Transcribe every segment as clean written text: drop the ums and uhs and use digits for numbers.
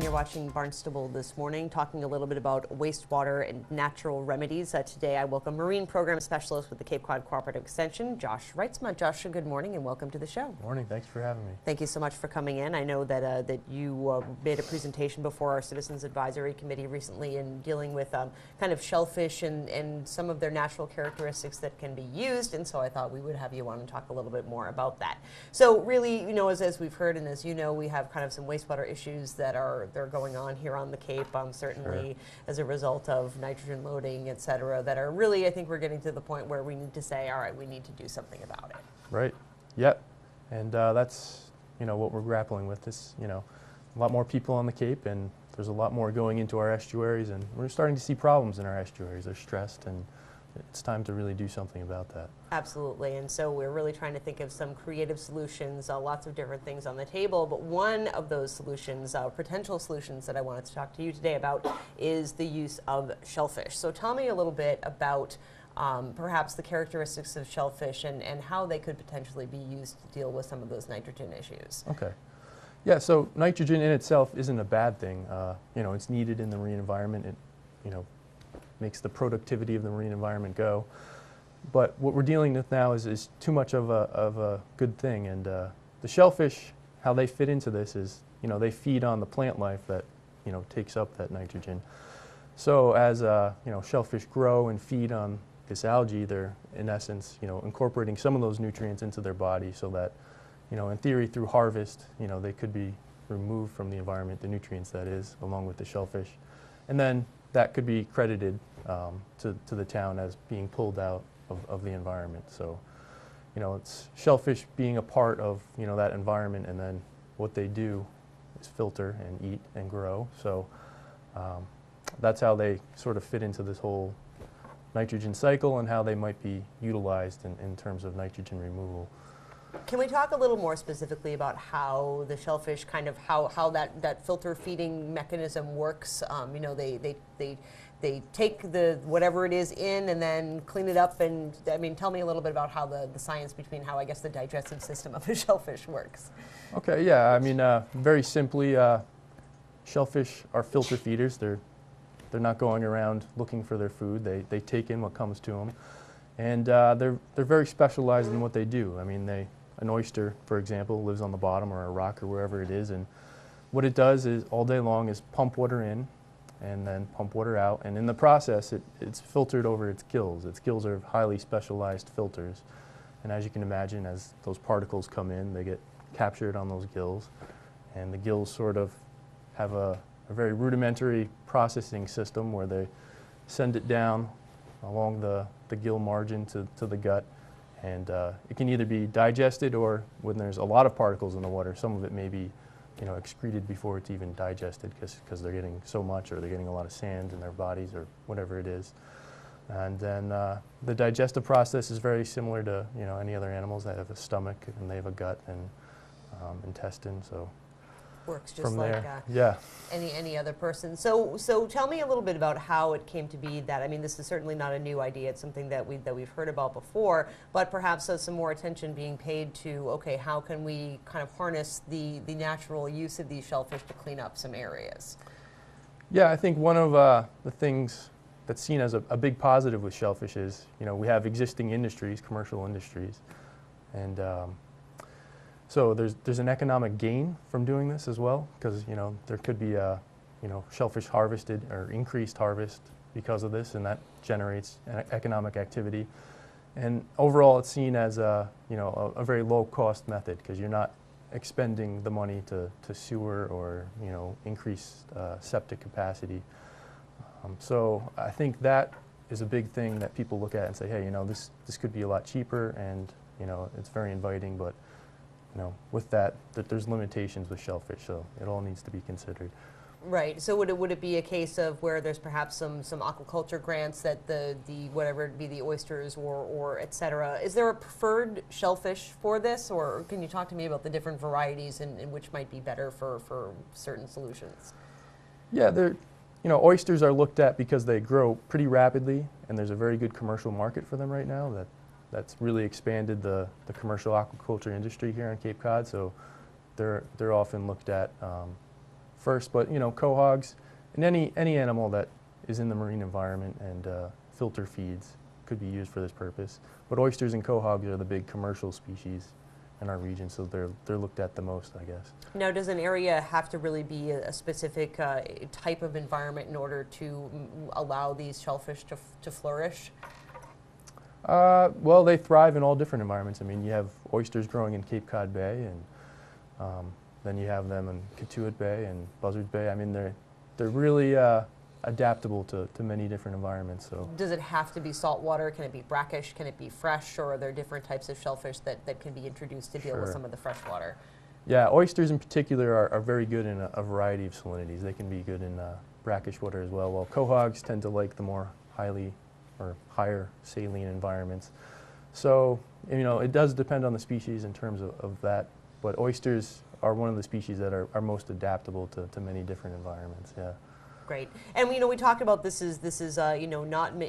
everyone. You're watching Barnstable this morning, talking a little bit about wastewater and natural remedies. Today I welcome Marine Program Specialist with the Cape Cod Cooperative Extension, Josh Reitsma. Josh, good morning and welcome to the show. Morning, thanks for having me. Thank you so much for coming in. I know that that you made a presentation before our Citizens Advisory Committee recently in dealing with kind of shellfish and some of their natural characteristics that can be used, and so I thought we would have you on and talk a little bit more about that. So really, you know, as we've heard and as you know, we have kind of some wastewater issues that they're going on here on the Cape, certainly sure. As a result of nitrogen loading, et cetera, that are really, I think we're getting to the point where we need to say, all right, we need to do something about it. Right, yep, and that's, you know, what we're grappling with. This, you know, a lot more people on the Cape, and there's a lot more going into our estuaries, and we're starting to see problems in our estuaries. They're stressed, and it's time to really do something about that. Absolutely, and so we're really trying to think of some creative solutions, lots of different things on the table, but one of those solutions, potential solutions that I wanted to talk to you today about is the use of shellfish. So tell me a little bit about perhaps the characteristics of shellfish and how they could potentially be used to deal with some of those nitrogen issues. Okay. Yeah, so nitrogen in itself isn't a bad thing. You know, it's needed in the marine environment. It, you know, makes the productivity of the marine environment go. But what we're dealing with now is too much of a good thing. And the shellfish, how they fit into this is, you know, they feed on the plant life that, you know, takes up that nitrogen. So as, you know, shellfish grow and feed on this algae, they're, in essence, you know, incorporating some of those nutrients into their body so that, you know, in theory, through harvest, you know, they could be removed from the environment, the nutrients that is, along with the shellfish. And then that could be credited to the town as being pulled out of the environment. So, you know, it's shellfish being a part of, you know, that environment, and then what they do is filter and eat and grow. So that's how they sort of fit into this whole nitrogen cycle and how they might be utilized in terms of nitrogen removal. Can we talk a little more specifically about how the shellfish, kind of how that filter feeding mechanism works? You know, they take the whatever it is in and then clean it up, and I mean, tell me a little bit about how the science between how, I guess, the digestive system of a shellfish works. Okay, yeah, I mean, very simply, shellfish are filter feeders. They're not going around looking for their food. They take in what comes to them, and they're very specialized in what they do. I mean, an oyster, for example, lives on the bottom or a rock or wherever it is, and what it does is all day long is pump water in and then pump water out, and in the process it's filtered over its gills. Its gills are highly specialized filters, and as you can imagine, as those particles come in, they get captured on those gills, and the gills sort of have a very rudimentary processing system where they send it down along the gill margin to the gut, and it can either be digested, or when there's a lot of particles in the water, some of it may be, you know, excreted before it's even digested because they're getting so much, or they're getting a lot of sand in their bodies, or whatever it is. And then the digestive process is very similar to, you know, any other animals that have a stomach and they have a gut and intestine. So works just from like there, yeah, any other person. So tell me a little bit about how it came to be that, I mean, this is certainly not a new idea. It's something that we've heard about before, but perhaps some more attention being paid to, okay, how can we kind of harness the natural use of these shellfish to clean up some areas? Yeah, I think one of the things that's seen as a big positive with shellfish is, you know, we have existing industries, commercial industries, and so there's an economic gain from doing this as well, because, you know, there could be you know, shellfish harvested or increased harvest because of this, and that generates an economic activity. And overall, it's seen as you know, a very low cost method, because you're not expending the money to sewer or, you know, increase septic capacity. So I think that is a big thing that people look at and say, hey, you know, this could be a lot cheaper, and, you know, it's very inviting, but, you know, with that there's limitations with shellfish, so it all needs to be considered. Right. So would it be a case of where there's perhaps some aquaculture grants that the whatever it be, the oysters or et cetera, is there a preferred shellfish for this, or can you talk to me about the different varieties and which might be better for certain solutions? Yeah, you know, oysters are looked at because they grow pretty rapidly, and there's a very good commercial market for them right now. That's really expanded the commercial aquaculture industry here on Cape Cod, so they're often looked at first, but quahogs and any animal that is in the marine environment and filter feeds could be used for this purpose. But oysters and quahogs are the big commercial species in our region, so they're looked at the most, I guess. Now, does an area have to really be a specific type of environment in order to allow these shellfish to flourish? Well, they thrive in all different environments. I mean, you have oysters growing in Cape Cod Bay, and then you have them in Katuitt Bay and Buzzards Bay. I mean, they're really adaptable to many different environments. So, does it have to be saltwater? Can it be brackish? Can it be fresh? Or are there different types of shellfish that can be introduced to deal with some of the fresh water? Yeah, oysters in particular are very good in a variety of salinities. They can be good in brackish water as well, while quahogs tend to like the more higher saline environments. So, it does depend on the species in terms of that, but oysters are one of the species that are most adaptable to many different environments, yeah. Great. And we talked about this is not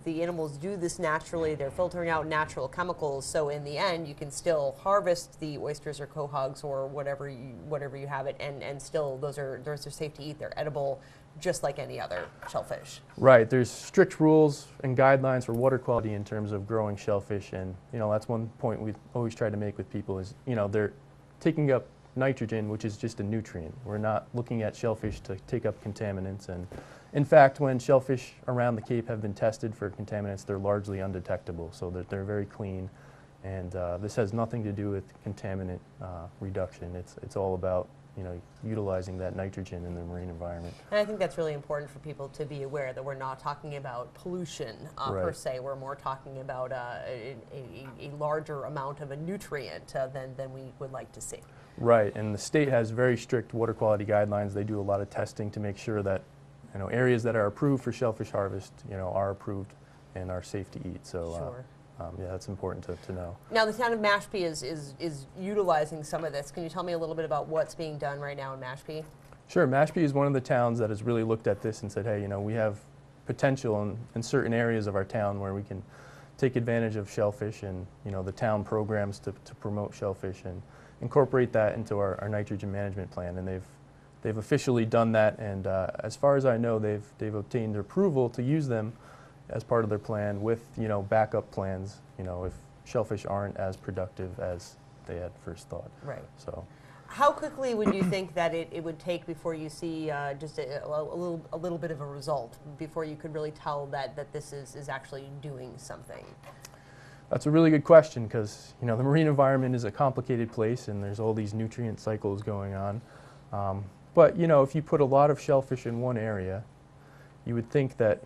the animals do this naturally. They're filtering out natural chemicals. So in the end, you can still harvest the oysters or quahogs or whatever you have it, and still those are safe to eat. They're edible, just like any other shellfish. Right. There's strict rules and guidelines for water quality in terms of growing shellfish, and that's one point we've always tried to make with people is they're taking up nitrogen, which is just a nutrient. We're not looking at shellfish to take up contaminants, and in fact, when shellfish around the Cape have been tested for contaminants, they're largely undetectable, so that they're very clean, and this has nothing to do with contaminant reduction. It's all about utilizing that nitrogen in the marine environment. And I think that's really important for people to be aware that we're not talking about pollution per se. We're more talking about a larger amount of a nutrient than we would like to see. Right, and the state has very strict water quality guidelines. They do a lot of testing to make sure that areas that are approved for shellfish harvest are approved and are safe to eat. So sure. Yeah, that's important to know. Now, the town of Mashpee is utilizing some of this. Can you tell me a little bit about what's being done right now in Mashpee? Sure. Mashpee is one of the towns that has really looked at this and said, hey, we have potential in certain areas of our town where we can take advantage of shellfish, and the town programs to promote shellfish and incorporate that into our nitrogen management plan. And they've officially done that, and as far as I know, they've obtained approval to use them as part of their plan with backup plans if shellfish aren't as productive as they had first thought. Right. So, how quickly would you think that it would take before you see just a little bit of a result, before you could really tell that this is actually doing something? That's a really good question, because the marine environment is a complicated place, and there's all these nutrient cycles going on. But if you put a lot of shellfish in one area, you would think that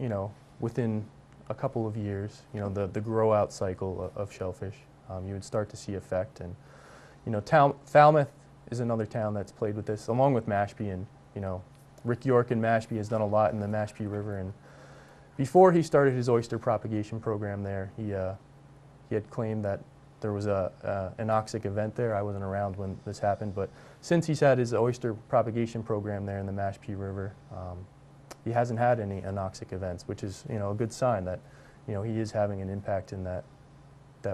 within a couple of years, the grow out cycle of shellfish, you would start to see effect. And Falmouth is another town that's played with this, along with Mashpee, and Rick York in Mashpee has done a lot in the Mashpee River. And before he started his oyster propagation program there, he had claimed that there was an anoxic event there. I wasn't around when this happened, but since he's had his oyster propagation program there in the Mashpee River, he hasn't had any anoxic events, which is a good sign that he is having an impact in that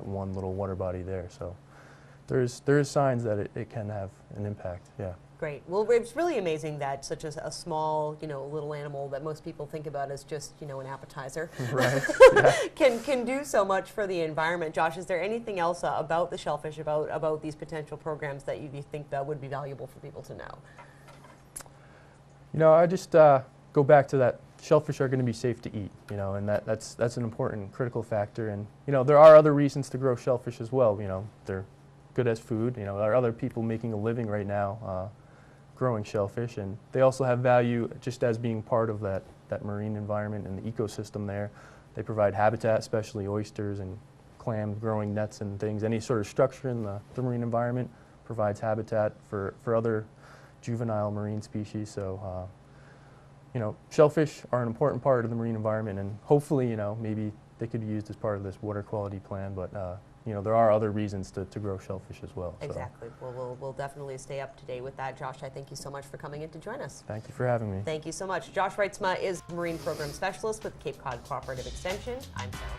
one little water body there. So there is signs that it can have an impact. Yeah. Great. Well, it's really amazing that such a small, little animal that most people think about as just, an appetizer, right. Yeah. can do so much for the environment. Josh, is there anything else about the shellfish, about these potential programs that you think that would be valuable for people to know? I just go back to that. Shellfish are going to be safe to eat, and that's an important critical factor. And there are other reasons to grow shellfish as well. They're good as food. There are other people making a living right now growing shellfish, and they also have value just as being part of that marine environment and the ecosystem there. They provide habitat, especially oysters and clams, growing nets and things. Any sort of structure in the marine environment provides habitat for other juvenile marine species. So shellfish are an important part of the marine environment, and hopefully maybe they could be used as part of this water quality plan, but there are other reasons to grow shellfish as well. Exactly. So. Well, we'll definitely stay up to date with that. Josh, I thank you so much for coming in to join us. Thank you for having me. Thank you so much. Josh Reitsma is Marine Program Specialist with Cape Cod Cooperative Extension. I'm Sarah